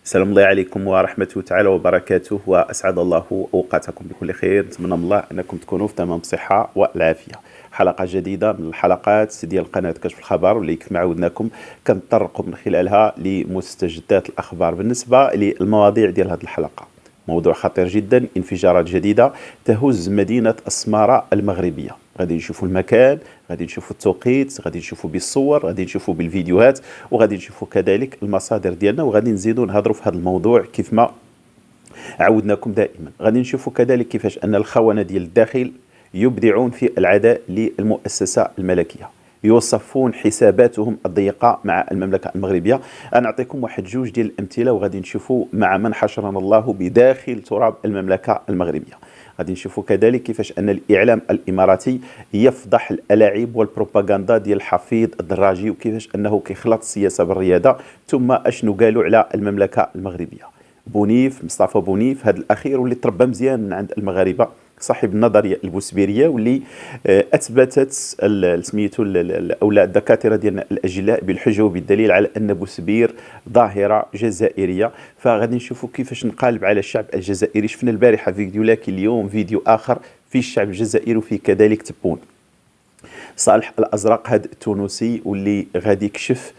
السلام الله عليكم ورحمة تعالى وبركاته، وأسعد الله أوقاتكم بكل خير. نتمنى من الله أنكم تكونوا في تمام الصحة والعافية. حلقة جديدة من الحلقات ديال قناة كشف الخبر، واللي كيف ما عودناكم كنتطرقوا من خلالها لمستجدات الأخبار. بالنسبة للمواضيع ديال هذه الحلقة، موضوع خطير جدا، انفجارات جديدة تهز مدينة السمارة المغربية. غادي نشوفوا المكان، غادي نشوفوا التوقيت، غادي نشوفوا بالصور، غادي نشوفوا بالفيديوهات، وغادي نشوفوا كذلك المصادر ديالنا، وغادي نزيدوا نهضروا في هذا الموضوع كيف ما عودناكم دائما. غادي نشوفوا كذلك كيفاش ان الخونة ديال الداخل يبدعون في العداء للمؤسسة الملكية، يوصفون حساباتهم الضيقة مع المملكة المغربية. أنا أعطيكم واحد جوج ديال الأمثلة، وغادي نشوفوا مع من حشرنا الله بداخل تراب المملكة المغربية. غادي نشوفوا كذلك كيفاش أن الإعلام الإماراتي يفضح الألاعيب والبروباغندا ديال الحفيظ الدراجي، وكيفاش أنه كيخلط السياسة بالرياضة. ثم أشنو قالوا على المملكة المغربية. بونيف، مصطفى بونيف، هذا الأخير واللي تربى مزيان من عند المغاربة، صاحب النظريه البوسبيريه، واللي اثبتت سميتو اولا الدكاتره ديالنا الاجلاء بالحجه وبالدليل على ان بوسبير ظاهره جزائريه. فغادي نشوفوا كيفاش نقالب على الشعب الجزائري. شفنا البارحه فيديو، لكن اليوم فيديو اخر في الشعب الجزائري وفيه كذلك تبون. صالح الازرق هذا التونسي واللي غادي يكشف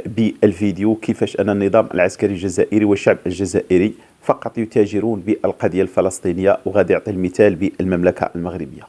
بالفيديو كيفاش ان النظام العسكري الجزائري والشعب الجزائري فقط يتاجرون بالقضيه الفلسطينيه، وغادي يعطي المثال بالمملكه المغربيه.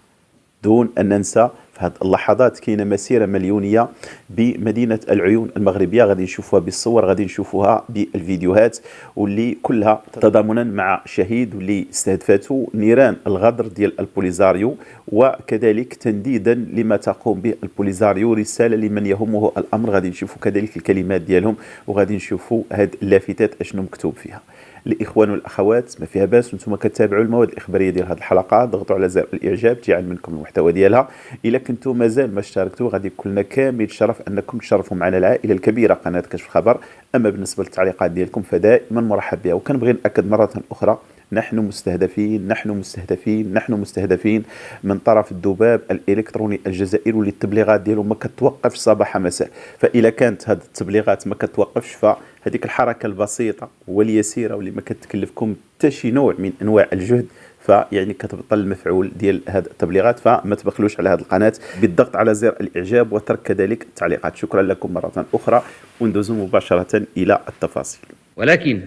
دون ان ننسى في هذه اللحظات كاينه مسيره مليونيه بمدينه العيون المغربيه، غادي نشوفوها بالصور، غادي نشوفوها بالفيديوهات، واللي كلها تضامنا مع شهيد واللي استهدفته نيران الغدر ديال البوليزاريو، وكذلك تنديدا لما تقوم به البوليزاريو، رساله لمن يهمه الامر. غادي نشوفوا كذلك الكلمات ديالهم، وغادي نشوفوا هذه اللافتات اشنو مكتوب فيها. الاخوان والاخوات، ما فيها باس وانتم كتابعوا المواد الاخباريه ديال هذه الحلقه، ضغطوا على زر الاعجاب تيعلم منكم المحتوى ديالها. الا كنتم مازال ما اشتركتوا، غادي يكون لنا كامل الشرف انكم تشرفوا معنا العائله الكبيره قناه كشف الخبر. اما بالنسبه للتعليقات ديالكم فدائما مرحب بها. وكنبغي ناكد مره اخرى، نحن مستهدفين، نحن مستهدفين، نحن مستهدفين من طرف الذباب الالكتروني الجزائري، واللي التبليغات ديالو ما كتوقفش صباح مساء. فاذا كانت هذه التبليغات ما كتوقفش، فهذيك الحركه البسيطه واليسيره واللي ما كتكلفكم حتى شي نوع من انواع الجهد، فيعني كتبطل المفعول ديال هذه التبليغات. فما تبخلوش على هذه القناه بالضغط على زر الاعجاب وترك كذلك التعليقات. شكرا لكم مره اخرى، وندوز مباشره الى التفاصيل. ولكن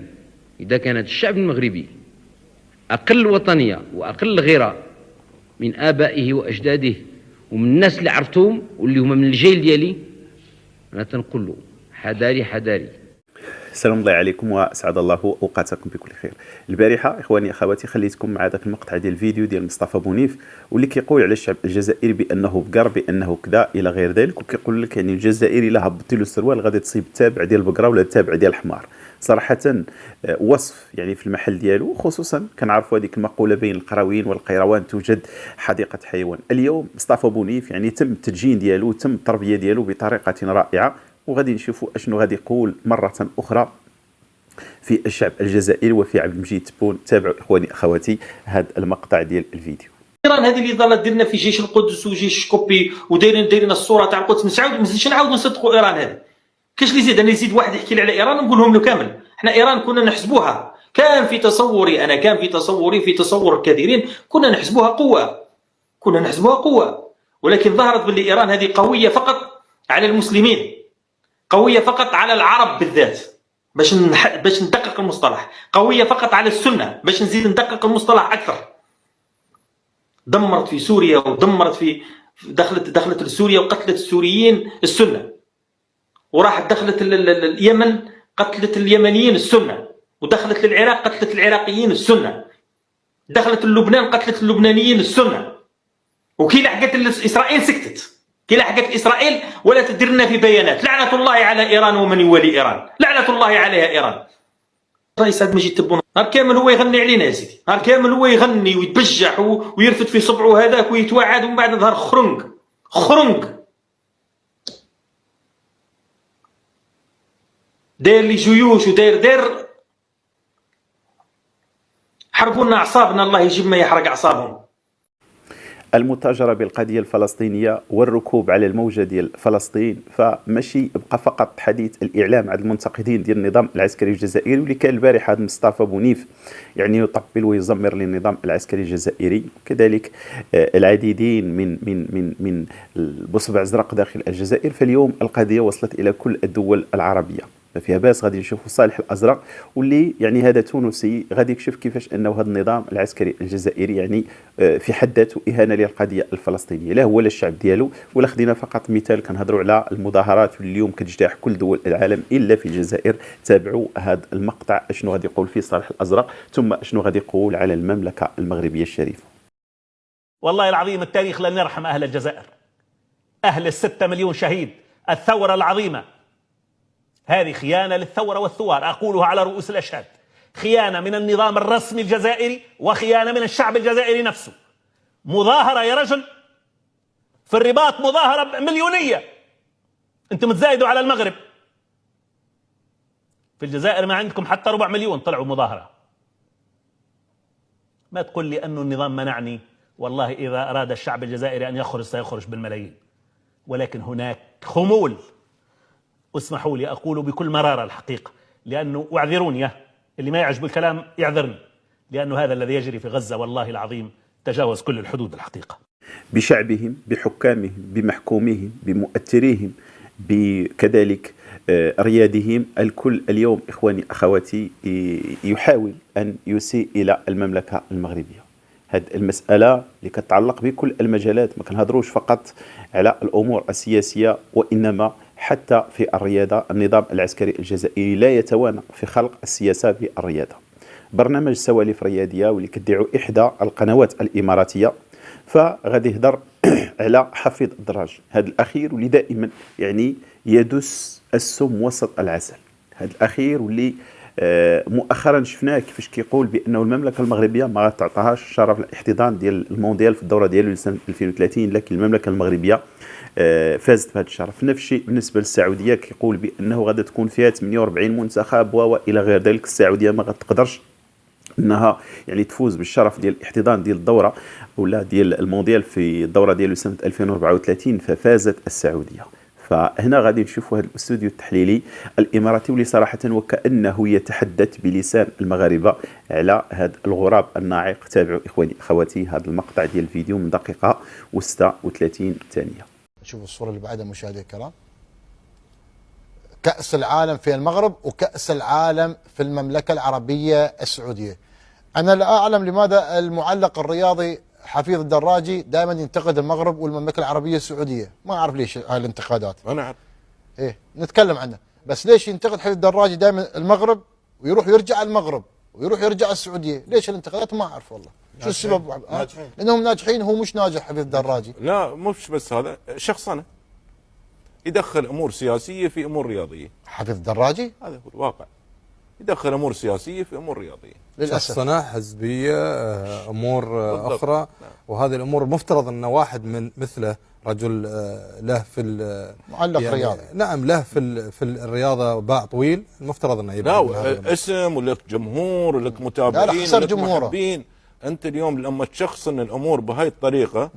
اذا كانت الشعب المغربي أقل وطنية وأقل غيرة من آبائه وأجداده ومن الناس اللي عرفتهم واللي هما من الجيل ديالي، أنا تنقول له حذاري حذاري. السلام الله عليكم واسعد الله اوقاتكم بكل خير. البارحه اخواني اخواتي خليتكم مع ذاك المقطع ديال الفيديو ديال مصطفى بونيف، واللي كيقول على الشعب الجزائري بانه بقر، بانه كذا الى غير ذلك، وكيقول لك يعني الجزائري الا هبطتي له السروال غادي تصيب التابع ديال البقره ولا التابع ديال الحمار. صراحه وصف يعني في المحل ديالو. خصوصا كنعرفوا هذيك المقوله بين القراوين والقيروان توجد حديقه حيوان. اليوم مصطفى بونيف يعني تم التدجين ديالو، تم التربيه ديالو بطريقه رائعه، وغادي نشوفوا اشنو غادي يقول مره اخرى في الشعب الجزائري وفي عبد المجيد تبون. تابعوا اخواني اخواتي هذا المقطع ديال الفيديو. ايران هذه اللي ظلت ديرنا في جيش القدس وجيش شكوبي ودايرين الصوره تاع القدس. ما نزيدش نعاودوا نصدقوا ايران هذه. كاش اللي يزيد، انا يزيد واحد يحكي لي على ايران نقول لهم له كامل. احنا ايران كنا نحسبوها، كان في تصوري انا، كان في تصوري، في تصور الكثيرين، كنا نحسبوها قوه، كنا نحسبوها قوه، ولكن ظهرت باللي ايران هذه قويه فقط على المسلمين، قويه فقط على العرب بالذات. باش ندقق المصطلح، قويه فقط على السنه، باش نزيد ندقق المصطلح اكثر. دمرت في سوريا ودمرت في دخلت لسوريا وقتلت السوريين السنه، وراحت دخلت اليمن قتلت اليمنيين السنه، ودخلت للعراق قتلت العراقيين السنه، دخلت للبنان قتلت اللبنانيين السنه. وكي لحقت اسرائيل سكتت، كي لحقت اسرائيل ولا تدير لنا في بيانات. لعنه الله على ايران ومن يولي ايران، لعنه الله عليها ايران. رئيس عبد المجيد تبون نهار كامل هو يغني علينا يا سيدي، نهار كامل هو يغني ويتبجح ويرفد في صبعه هذاك ويتوعد، ومن بعد ظهر خرنق خرنق. داير لي جيوش وداير حرقوا لنا اعصابنا، الله يجيب ما يحرق اعصابهم. المتاجرة بالقضية الفلسطينية والركوب على الموجة ديال فلسطين، فماشي بقى فقط حديث الإعلام على المنتقدين ديال النظام العسكري الجزائري، واللي كان البارحة مصطفى بونيف يعني يطبل ويزمر للنظام العسكري الجزائري. كذلك العديدين من البصبع الازرق داخل الجزائر. فاليوم القضية وصلت إلى كل الدول العربية، ما فيها باس غادي نشوفوا صالح الازرق، واللي يعني هذا تونسي غادي يكشف كيفاش انه هذا النظام العسكري الجزائري يعني في حد ذاته اهانه للقضيه الفلسطينيه، لا هو لا الشعب ديالو. ولا خدينا فقط مثال كنهضروا على المظاهرات واللي اليوم كتجتاح كل دول العالم الا في الجزائر. تابعوا هذا المقطع اشنو غادي يقول فيه صالح الازرق، ثم اشنو غادي يقول على المملكه المغربيه الشريفه. والله العظيم التاريخ لن يرحم اهل الجزائر، اهل ال6 مليون شهيد، الثوره العظيمه. هذه خيانة للثورة والثوار، أقولها على رؤوس الأشهاد، خيانة من النظام الرسمي الجزائري وخيانة من الشعب الجزائري نفسه. مظاهرة يا رجل في الرباط، مظاهرة مليونية، أنتم تزايدوا على المغرب. في الجزائر ما عندكم حتى 4 مليون طلعوا مظاهرة. ما تقول لي أنه النظام منعني، والله إذا أراد الشعب الجزائري أن يخرج سيخرج بالملايين، ولكن هناك خمول. اسمحوا لي أقول بكل مرارة الحقيقة، لأنه واعذروني اللي ما يعجب الكلام يعذرني، لأنه هذا الذي يجري في غزة والله العظيم تجاوز كل الحدود الحقيقة. بشعبهم، بحكامهم، بمحكوميهم، بمؤثريهم، بكذلك ريادهم، الكل اليوم إخواني أخواتي يحاول أن يسيء إلى المملكة المغربية. هذه المسألة اللي كتعلق بكل المجالات، ما كنهضروش فقط على الأمور السياسية، وإنما حتى في الرياضة. النظام العسكري الجزائري لا يتوانى في خلق السياسة بالرياضة. برنامج سوالف رياضية واللي كديروا إحدى القنوات الإماراتية، فغادي يهضر على حفيظ الدراج، هذا الأخير واللي دائما يعني يدس السم وسط العسل. هذا الأخير واللي مؤخرا شفناه كيفاش كيقول بأنه المملكة المغربية ما غتعطيهاش شرف الاحتضان ديال المونديال في الدورة ديالو لسنة 2030، لكن المملكة المغربية فازت بهذا الشرف. نفس الشيء بالنسبه للسعوديه، كيقول بانه غادي تكون فيها 48 منتخب والى غير ذلك. السعوديه ما غتقدرش انها يعني تفوز بالشرف ديال الاحتضان ديال الدوره ولا ديال المونديال في الدوره ديالو سنه 2034، ففازت السعوديه. فهنا غادي نشوفوا هذا الاستوديو التحليلي الاماراتي واللي صراحه وكانه يتحدث بلسان المغاربه على هذا الغراب الناعق. تابعوا اخواني اخواتي هذا المقطع ديال الفيديو من دقيقه و36 ثانيه. شوفوا الصورة اللي بعدها مشاهدي الكرام، كأس العالم في المغرب وكأس العالم في المملكة العربية السعودية. أنا لا أعلم لماذا المعلق الرياضي حفيظ الدراجي دائما ينتقد المغرب والمملكة العربية السعودية، ما أعرف ليش هاي الانتقادات. أنا أعرف. إيه نتكلم عنه، بس ليش ينتقد حفيظ الدراجي دائما المغرب ويروح يرجع المغرب ويروح يرجع السعودية؟ ليش الانتقادات؟ ما أعرف والله شو السبب. لأنهم ناجحين، هو مش ناجح حفيظ الدراجي. لا مش بس هذا، شخصنة يدخل أمور سياسية في أمور رياضية. حفيظ الدراجي هذا هو الواقع، يدخل أمور سياسية في أمور رياضية للأسف. شخصنة حزبية أمور بالضبط. أخرى. نعم. وهذه الأمور مفترض أن واحد من مثله رجل له في معلق يعني رياضي، نعم له في الرياضة باع طويل، المفترض أنه يبقى لا اسم ولك جمهور ولك متابعين ولك محبين. أنت اليوم لما تشخصن الأمور بهاي الطريقة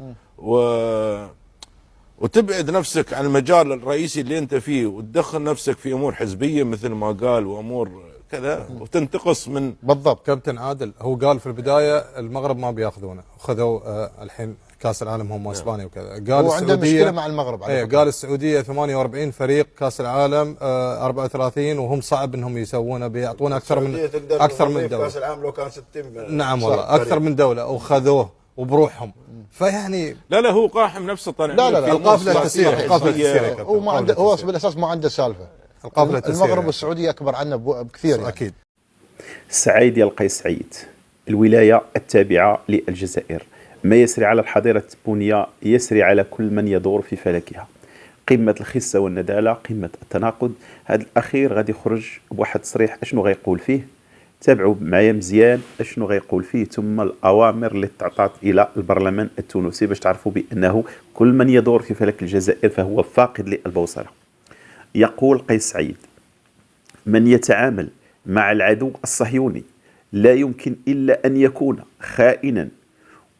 وتبعد نفسك عن المجال الرئيسي اللي أنت فيه وتدخل نفسك في أمور حزبية مثل ما قال وأمور كذا وتنتقص من بالضبط. كابتن عادل هو قال في البداية المغرب ما بياخذونه، خذوا الحين كاس العالم هم اسبانيا وكذا. قال هو عنده مشكلة مع المغرب. قال السعودية 48 فريق كاس العالم 34 وهم صعب انهم يسوونه، بيعطونا اكثر من دولة. كاس العالم لو كان 60 نعم والله اكثر من دولة وخذوه وبروحهم. فيعني لا هو قاحم نفسه طالع. لا القافلة تسير هو ما عنده، هو بالاساس ما عنده سالفة. المغرب والسعودية اكبر عنا بكثير يعني. اكيد. السعايد ديال قيس سعيد، الولاية التابعة للجزائر، ما يسري على الحضيرة التبونية يسري على كل من يدور في فلكها. قمة الخسة والندالة، قمة التناقض. هذا الأخير غادي يخرج بواحد التصريح أشنو غيقول فيه. تابعوا معايا مزيان أشنو غيقول فيه، ثم الأوامر اللي تعطات إلى البرلمان التونسي باش تعرفوا بأنه كل من يدور في فلك الجزائر فهو فاقد للبوصلة. يقول قيس سعيد: من يتعامل مع العدو الصهيوني لا يمكن إلا أن يكون خائنا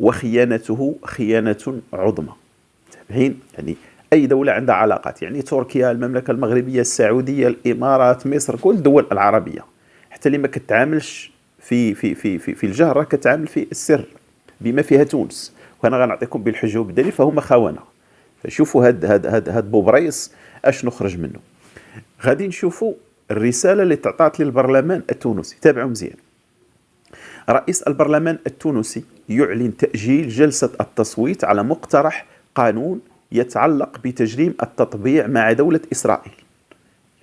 وخيانته خيانة عظمى. تابعين؟ يعني أي دولة عندها علاقات، يعني تركيا، المملكة المغربية، السعودية، الإمارات، مصر، كل الدول العربية، حتى اللي ما كتعاملش في الجهر كتعامل في السر، بما فيها تونس. وأنا غنعطيكم بالحجة وبالدليل، فهم خونة. فشوفوا هاد بوبريس أش نخرج منه. غادي نشوفوا الرسالة اللي تعطات للبرلمان التونسي. تابعوا مزيان. رئيس البرلمان التونسي يعلن تأجيل جلسة التصويت على مقترح قانون يتعلق بتجريم التطبيع مع دولة إسرائيل.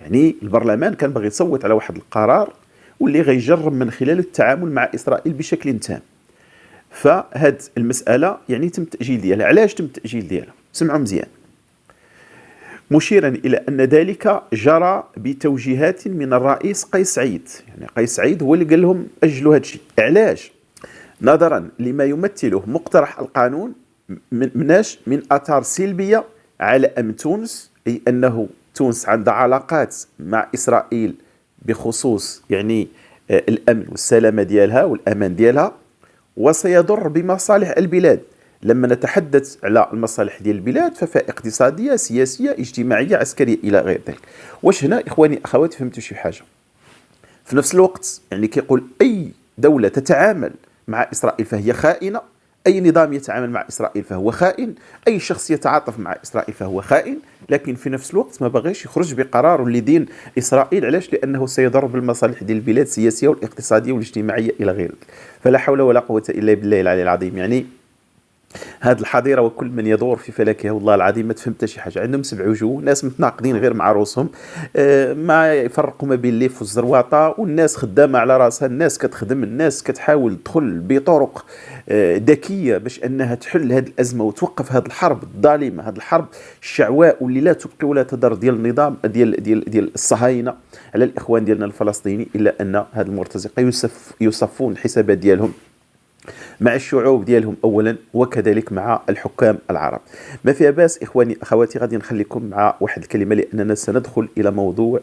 يعني البرلمان كان باغي يصوت على واحد القرار واللي غيجرم من خلاله التعامل مع إسرائيل بشكل تام. فهاد المسألة يعني تم التأجيل ديالها. علاش تم التأجيل ديالها؟ سمعوا مزيان. مشيرا إلى أن ذلك جرى بتوجيهات من الرئيس قيس سعيد. يعني قيس سعيد هو اللي قال لهم أجلوا هذا الشيء. علاش؟ نظرا لما يمثله مقترح القانون من آثار سلبية على أمن تونس، أي أنه تونس عندها علاقات مع إسرائيل بخصوص يعني الأمن والسلامة ديالها والأمان ديالها، وسيضر بمصالح البلاد. لما نتحدث على المصالح ديال البلاد ففيها اقتصادية، سياسية، اجتماعية، عسكرية إلى غير ذلك. واش هنا إخواني أخواتي فهمتوا شي حاجة؟ في نفس الوقت يعني كيقول أي دولة تتعامل مع إسرائيل فهي خائنة، أي نظام يتعامل مع إسرائيل فهو خائن، أي شخص يتعاطف مع إسرائيل فهو خائن. لكن في نفس الوقت ما بغيش يخرج بقرار لدين إسرائيل. علاش؟ لأنه سيضر بالمصالح ديال البلاد السياسية والاقتصادية والاجتماعية إلى غير ذلك. فلا حول ولا قوة إلا بالله العلي العظيم. يعني هذه الحظيرة وكل من يدور في فلكها والله العظيم ما تفهمت شي حاجة. عندهم 7 وجوه، ناس متناقضين غير مع روسهم، ما يفرقوا ما بين الليف والزرواطة، والناس خدامة على راسها، الناس كتخدم، الناس كتحاول تدخل بطرق ذكية باش أنها تحل هذه الأزمة وتوقف هذه الحرب الظالمة، هذه الحرب الشعواء واللي لا تبقي ولا تذر ديال النظام ديال الصهاينة على الإخوان ديالنا الفلسطيني. إلا أن هذه المرتزقة يصفون الحسابات ديالهم مع الشعوب ديالهم أولا وكذلك مع الحكام العرب. ما فيها باس إخواني أخواتي. غادي نخليكم مع واحد الكلمة لأننا سندخل إلى موضوع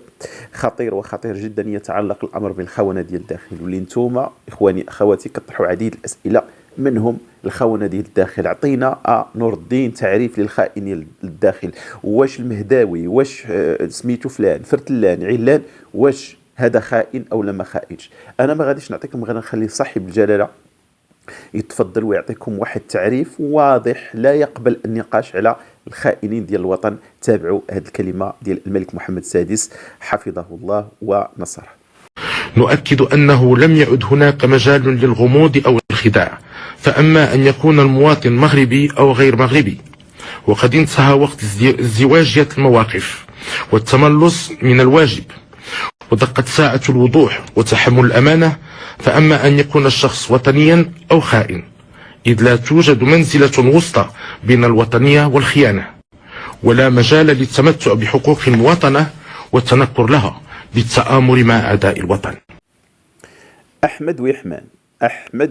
خطير وخطير جدا يتعلق الأمر بالخونة ديال الداخل، واللي نتوما إخواني أخواتي كطرحوا عديد الأسئلة منهم الخونة ديال الداخل. عطينا نور الدين تعريف للخائن الداخل. واش المهداوي، واش سميتو فلان فرتلان علان، واش هذا خائن أو لما خائنش؟ أنا ما غاديش نعطيكم، غادي نخلي صاحب الجلالة يتفضل ويعطيكم واحد تعريف واضح لا يقبل النقاش على الخائنين ديال الوطن. تابعوا هذه الكلمة ديال الملك محمد السادس حفظه الله ونصره. نؤكد أنه لم يعد هناك مجال للغموض أو الخداع، فأما أن يكون المواطن مغربي أو غير مغربي، وقد انتهى وقت ازدواجية المواقف والتملص من الواجب، ودقت ساعة الوضوح وتحمل الأمانة. فأما أن يكون الشخص وطنيا أو خائن، إذ لا توجد منزلة وسطى بين الوطنية والخيانة، ولا مجال للتمتع بحقوق المواطنة والتنكر لها بالتآمر مع أعداء الوطن. أحمد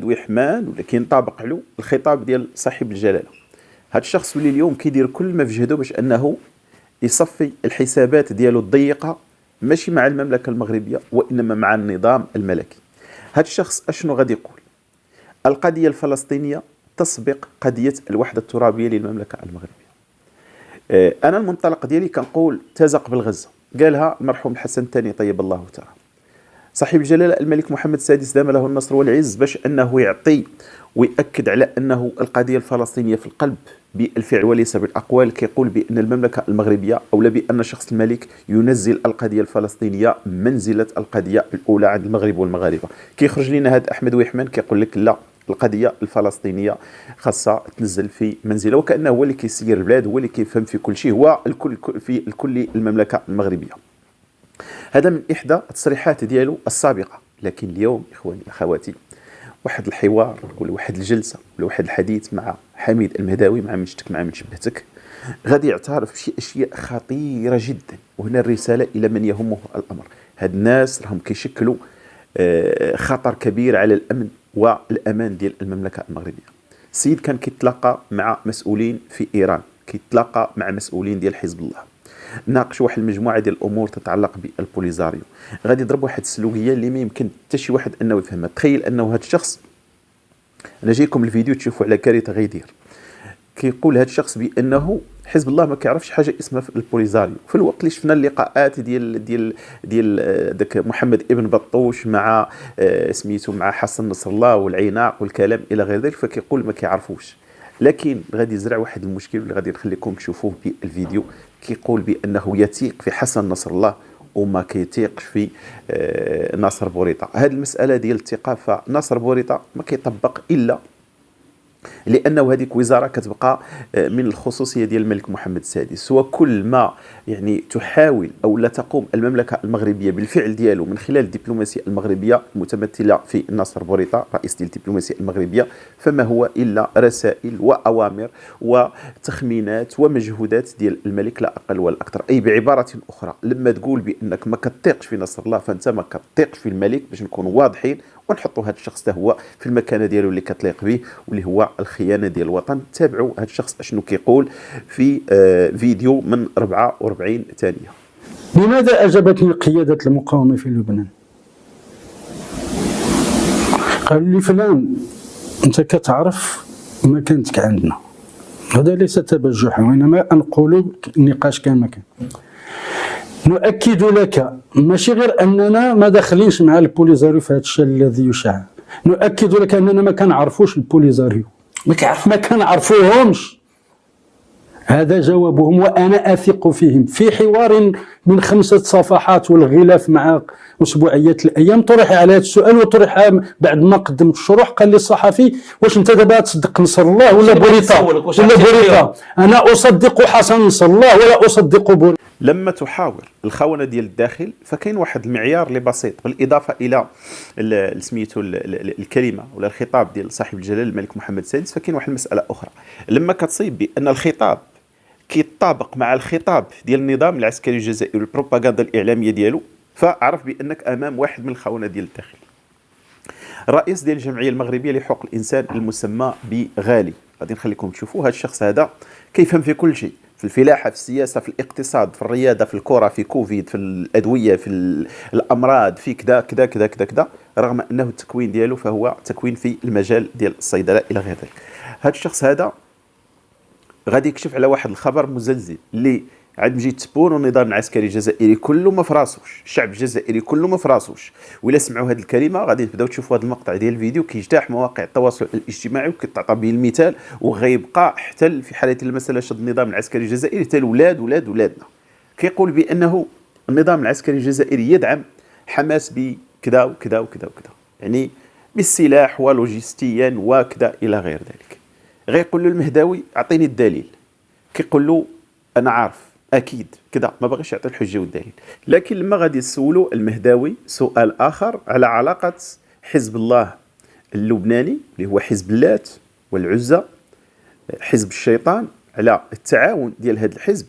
ويحمان ولكن طابق له الخطاب ديال صاحب الجلالة. هذا الشخص اللي اليوم كيدير كل ما في جهده باش أنه يصفي الحسابات ديالو الضيقة، ماشي مع المملكة المغربية وإنما مع النظام الملكي. هذا الشخص أشنو غادي يقول؟ القضية الفلسطينية تسبق قضية الوحدة الترابية للمملكة المغربية. أنا المنطلق ديالي كنقول تزق بالغزة، قالها المرحوم الحسن الثاني طيب الله تعالى. صاحب الجلالة الملك محمد السادس دام له النصر والعز باش أنه يعطي ويأكد على أنه القضية الفلسطينية في القلب بالفعل وليس بالأقوال. كيقول بأن المملكة المغربية أو بأن شخص الملك ينزل القضية الفلسطينية منزلة القضية الأولى عند المغرب والمغاربة. كيخرج لنا هذا أحمد ويحمان كيقول لك لا، القضية الفلسطينية خاصة تنزل في منزلة، وكأنه هو اللي كيسير البلاد، هو اللي كيفهم في كل شيء، هو الكل في الكل المملكة المغربية. هذا من إحدى التصريحات ديالو السابقة. لكن اليوم إخواني أخواتي واحد الحوار ولا واحد الجلسة ولا واحد الحديث مع حميد المهداوي، مع من شتك مع من شبهتك، غادي يعترف بشي أشياء خطيرة جدا. وهنا الرسالة إلى من يهمه الأمر. هاد الناس راهم كيشكلوا خطر كبير على الأمن والأمان ديال المملكة المغربية. السيد كان كيتلاقى مع مسؤولين في إيران، كيتلاقى مع مسؤولين ديال حزب الله، ناقش واحد المجموعه ديال الامور تتعلق بالبوليزاريو. غادي يضرب واحد السلوكيه اللي ما يمكن حتى شي واحد انه يفهمها. تخيل انه هذا الشخص انا جايكم الفيديو تشوفوا على كارثه غيدير. كيقول هذا الشخص بانه حزب الله ما كيعرفش حاجه اسمها البوليزاريو، في الوقت اللي شفنا اللقاءات ديال داك محمد ابن بطوش مع سميتو مع حسن نصر الله والعناق والكلام الى غير ذلك، فكيقول ما كيعرفوش. لكن غادي يزرع واحد المشكل اللي غادي نخليكم تشوفوه بالفيديو. كيقول بانه يثيق في حسن نصر الله وما كيتيقش في ناصر بوريطه. هذه المساله ديال الثقه، فناصر بوريطه ما كيطبق الا لانه هذيك وزاره كتبقى من الخصوصيه ديال الملك محمد السادس، وكل ما يعني تحاول او لا تقوم المملكه المغربيه بالفعل ديالو من خلال الدبلوماسيه المغربيه المتمثله في ناصر بوريطه رئيس ديال الدبلوماسيه المغربيه، فما هو الا رسائل واوامر وتخمينات ومجهودات ديال الملك لا اقل ولا اكثر. اي بعباره اخرى، لما تقول بانك ما كتطيقش في نصر الله فانت ما كتطيقش في الملك، باش نكونوا واضحين ونحطوا هذا الشخص ده هو في المكانه ديالو اللي كتليق به واللي هو الخيانه ديال الوطن. تابعوا هذا الشخص اشنو كيقول في فيديو من 44 ثانيه. لماذا اعجبتني قياده المقاومه في لبنان؟ قال لي فلان انت كتعرف مكانتك عندنا، هذا ليس تبجحا وانما انقل النقاش كما كان. نؤكد لك ماشي غير اننا ما داخلينش مع البوليزاريو في هذا الشيء الذي يشاع، نؤكد لك اننا ما كنعرفوش البوليزاريو، ما كنعرفوهمش. هذا جوابهم وانا اثق فيهم. في حوار من 5 صفحات والغلاف مع اسبوعيه الايام طرح على هذا السؤال، وطرح بعد ما قدمت الشروح قال لي الصحفي واش انت دابا تصدق نصر الله ولا بوريطه؟ انا اصدق حسن نصر الله ولا اصدق بوريطه. لما تحاور الخونه ديال الداخل فكاين واحد المعيار اللي بسيط، بالاضافه الى سميتو الكلمه ولا الخطاب ديال صاحب الجلاله الملك محمد السادس، فكاين واحد المساله اخرى. لما كتصيب بان الخطاب كيتطابق مع الخطاب ديال النظام العسكري الجزائري والبروباغندا الاعلاميه ديالو، فاعرف بانك امام واحد من الخونه ديال الداخل. الرئيس ديال الجمعيه المغربيه لحقوق الانسان المسمى بغالي، غادي نخليكم تشوفوا هذا الشخص هذا كيفهم في كل شيء، في الفلاحه، في السياسه، في الاقتصاد، في الرياضه، في الكره، في كوفيد، في الادويه، في الامراض، في كذا كذا كذا كذا كذا، رغم انه التكوين ديالو فهو تكوين في المجال ديال الصيدله الى غير ذلك. هذا الشخص هذا غادي يكشف على واحد الخبر مزلزل اللي عاد مجي تبون النظام العسكري الجزائري كله ما فراسوش، الشعب الجزائري كله ما فراسوش. ولا سمعوا هذه الكلمه غادي تبداو تشوفوا هذا المقطع ديال الفيديو كيجتاح مواقع التواصل الاجتماعي وكتعطى به المثال، وغيبقى حتى في حاله المساله شد النظام العسكري الجزائري حتى ولادنا. كيقول بانه النظام العسكري الجزائري يدعم حماس بكذا وكذا وكذا وكذا، يعني بالسلاح ولوجستيا وكذا الى غير ذلك. غيقول له المهداوي اعطيني الدليل، كيقول له انا عارف اكيد كذا، ما بغيش يعطي الحجه والدليل. لكن لما غادي يسولوا المهداوي سؤال اخر على علاقه حزب الله اللبناني اللي هو حزب اللات والعزى، حزب الشيطان، على التعاون ديال هذا الحزب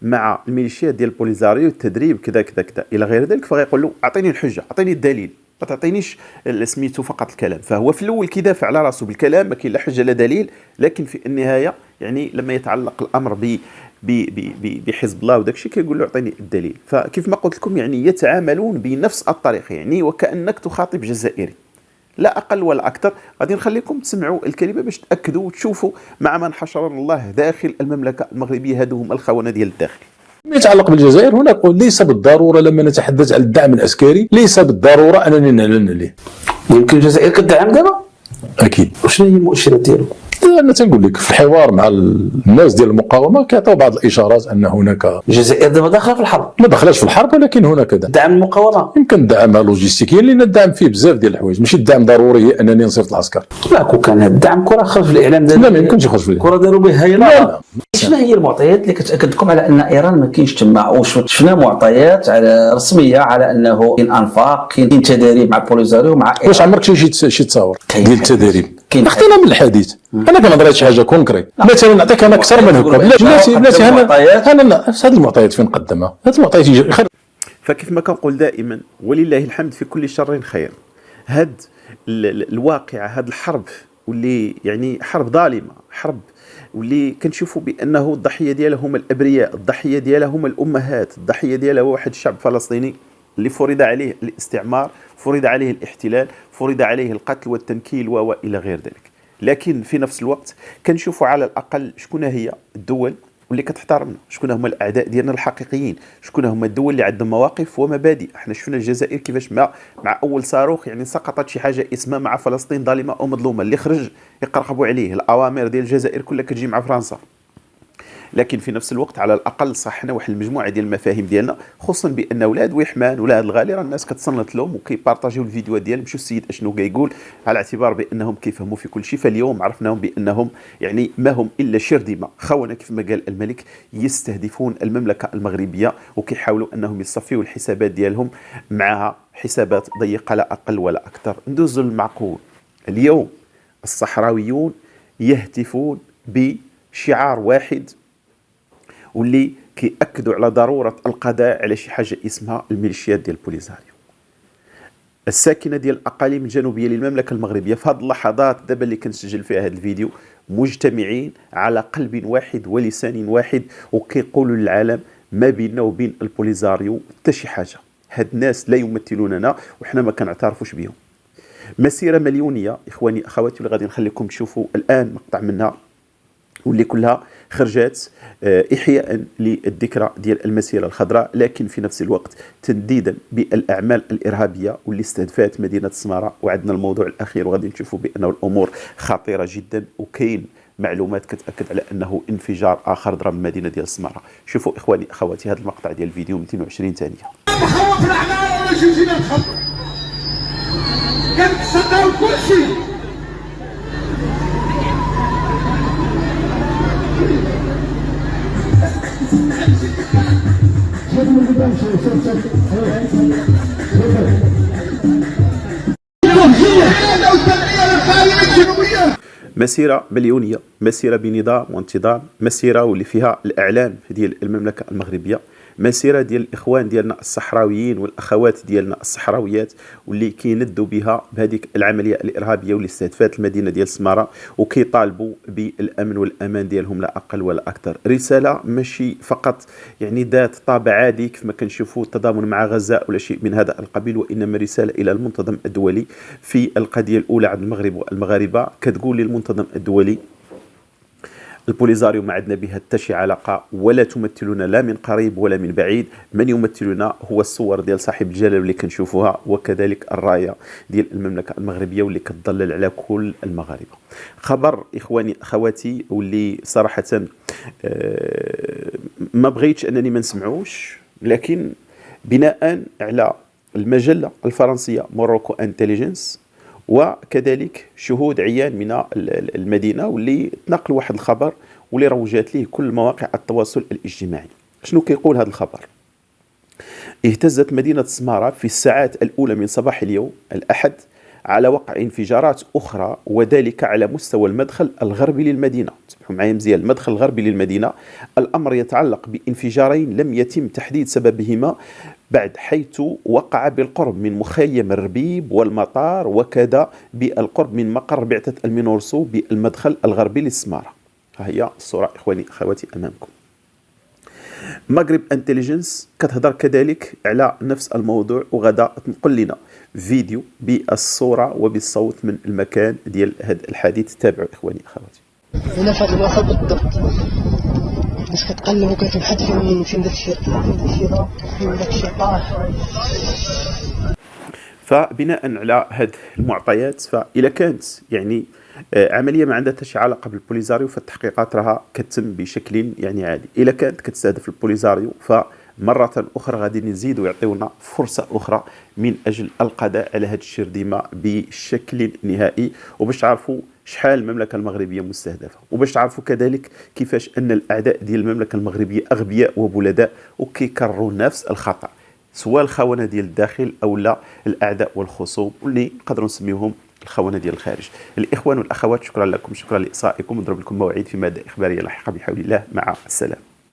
مع الميليشيات ديال البوليزاريو والتدريب كذا كذا كذا الى غير ذلك، فغيقول له اعطيني الحجه، اعطيني الدليل، ما تعطينيش سميتو فقط الكلام. فهو في الاول كيدافع على راسه بالكلام، ما كاين لا حجه لا دليل، لكن في النهايه يعني لما يتعلق الامر بحزب الله وداك الشيء كيقول له اعطيني الدليل. فكيف ما قلت لكم يعني يتعاملون بنفس الطريقه، يعني وكانك تخاطب جزائري لا اقل ولا اكثر. غادي نخليكم تسمعوا الكلمه باش تاكدوا وتشوفوا مع من حشرنا الله داخل المملكه المغربيه، هادو هما الخونه ديال الداخل. ما يتعلق بالجزائر هنا نقول ليس بالضروره لما نتحدث عن الدعم العسكري ليس بالضروره انني نعلن عليه. يمكن الجزائر كتدعم دابا؟ اكيد. وشنو هي المؤشرات ديالو؟ انا تنقول لك في الحوار مع الناس ديال المقاومه كيعطيو بعض الاشارات ان هناك الجزائر دابا داخله في الحرب. ما دخلش في الحرب، ولكن هناك دعم المقاومه. يمكن دعمها لوجستيكيا لان الدعم فيه بزاف ديال الحوايج، ماشي الدعم ضروري انني نصيفط العسكر. لا كون كان هذا الدعم كره خرج في الاعلام لا ما يمكنش يخرج في الاعلام، كره داروا به هيلا. شنو هي المعطيات اللي كتاكد لكم على ان ايران ما كاينش تما؟ وشفنا معطيات على رسميه على انه كاين انفاق، كاين تداريب مع البوليزاريو مع واش عمرك شي تصاور ديال التداريب؟ اختنا من الحديث انا كنهضر على شي حاجه كونكريت. مثلا نعطيك انا اكثر من هكا بلاتي انا هذه المعطيات فين نقدمها؟ هذه المعطيات فكيف ما كنقول دائما ولله الحمد في كل شر خير. هاد الواقعه، هاد الحرب واللي يعني حرب ظالمه، حرب واللي كنشوفوا بانه الضحيه ديالها هما الابرياء، الضحيه ديالها هما الامهات، الضحيه ديالها هو واحد الشعب فلسطيني اللي فرض عليه الاستعمار، فرض عليه الاحتلال، فرض عليه القتل والتنكيل والى غير ذلك. لكن في نفس الوقت كنشوفوا على الاقل شكون هي الدول واللي كتحترمنا، شكون هما الاعداء ديالنا الحقيقيين، شكون هما الدول اللي عندهم مواقف ومبادئ. احنا شفنا الجزائر كيفاش مع اول صاروخ يعني سقطت شي حاجه اسمها مع فلسطين ظالمه او مظلومه، اللي خرج يقرقبوا عليه. الاوامر ديال الجزائر كلها كتجي مع فرنسا. لكن في نفس الوقت على الاقل صحنا واحد المجموعه ديال المفاهيم ديالنا، خصوصا بان اولاد ويحمان ولا هاد الغالي راه الناس كتصنت لهم وكيبارطاجيو الفيديوهات ديالهم شو السيد اشنو كيقول، على اعتبار بانهم كيفهموا في كل شيء. فاليوم عرفناهم بانهم يعني ما هم الا شرذمه خونه كيف ما قال الملك، يستهدفون المملكه المغربيه وكيحاولوا انهم يصفيوا الحسابات ديالهم معها حسابات ضيقه لا اقل ولا اكثر. ندوزوا للمعقول. اليوم الصحراويون يهتفون بشعار واحد واللي كيأكدوا على ضرورة القضاء على شي حاجة اسمها الميليشيات ديال البوليزاريو. الساكنة ديال الأقاليم الجنوبية للمملكة المغربية في هذه اللحظات دابا اللي كنسجل فيها هذا الفيديو مجتمعين على قلب واحد ولسان واحد، وكيقولوا للعالم ما بيننا وبين البوليزاريو حتى شي حاجة. هاد الناس لا يمثلوننا وحنا ما كنعترفوش بهم. مسيرة مليونية إخواني أخواتي اللي غادي نخليكم تشوفوا الآن مقطع منها، واللي كلها خرجات إحياء للذكرى ديال المسيرة الخضراء، لكن في نفس الوقت تنديدا بالأعمال الإرهابية واللي استهدفت مدينة السمارة. وعندنا الموضوع الأخير وغادي نشوفوا بأنه الأمور خطيرة جدا، وكاين معلومات كتأكد على أنه انفجار آخر ضرب المدينة ديال السمارة. شوفوا إخواني أخواتي هذا المقطع ديال الفيديو 220 ثانية. مخوف الأعمال ولا شي جينا نتخبط كنتصداو كل شيء. مسيرة مليونية، مسيرة بنظام وانتظام، مسيرة واللي فيها الإعلام ديال المملكة المغربية، مسيرة ديال الإخوان ديالنا الصحراويين والأخوات ديالنا الصحراويات واللي كيندوا بها بهذيك العملية الإرهابية واللي استهدفت المدينة ديال السمارة، وكيطالبوا بالأمن والأمان ديالهم لا أقل ولا أكثر. رسالة ماشي فقط يعني ذات طابع عادي كيف ما كنشوفوا التضامن مع غزة ولا شيء من هذا القبيل، وإنما رسالة إلى المنظمة الدولي في القضية الأولى عند المغرب والمغاربة. كتقول للمنظمة الدولي البوليزاريو ما عندنا بها حتى شي علاقه ولا تمثلنا لا من قريب ولا من بعيد، من يمثلنا هو الصور ديال صاحب الجلاله اللي كنشوفوها، وكذلك الرايه ديال المملكه المغربيه واللي كتظلل على كل المغاربه. خبر اخواني اخواتي واللي صراحه ما بغيتش انني ما نسمعوش، لكن بناء على المجله الفرنسيه موروكو انتليجنس وكذلك شهود عيان من المدينة واللي تنقل واحد الخبر واللي روجات ليه كل مواقع التواصل الاجتماعي. شنو كيقول هذا الخبر؟ اهتزت مدينة السمارة في الساعات الأولى من صباح اليوم الأحد على وقع انفجارات أخرى، وذلك على مستوى المدخل الغربي للمدينة. سمحوا معايا مزيان، المدخل الغربي للمدينة. الأمر يتعلق بانفجارين لم يتم تحديد سببهما بعد، حيث وقع بالقرب من مخيم الربيب والمطار، وكذا بالقرب من مقر بعثة المينورسو بالمدخل الغربي للسمارة. ها هي الصورة إخواني أخواتي أمامكم. مغرب انتليجنس كتهضر كذلك على نفس الموضوع، وغدا تنقل لنا فيديو بالصورة وبالصوت من المكان ديال هذا الحادث. تابعوا إخواني أخواتي. هنا في هذا الواحد بالضبط باش كتقلبوا كتبحث فين داك الشيء فين داك الشيء طاح. فبناء على هذه المعطيات، فإذا كانت يعني عمليه ما عندها حتى شي علاقه بالبوليزاريو، فالتحقيقات راها كتتم بشكل يعني عادي. الا كانت كتستهدف البوليزاريو فمره اخرى غادي نزيدوا يعطيونا فرصه اخرى من اجل القضاء على هذه الشرذمه بشكل نهائي، وباش تعرفوا شحال المملكه المغربيه مستهدفه، وباش تعرفوا كذلك كيفاش ان الاعداء ديال المملكه المغربيه اغبياء وبلداء وكيكرروا نفس الخطا، سواء الخونه ديال الداخل او لا الاعداء والخصوم واللي نقدروا نسميوهم الخونه ديال الخارج. الاخوان والاخوات شكرا لكم، شكرا لاصغائكم، نضرب لكم موعد في ماده اخباريه لاحقه بحول الله، مع السلامه.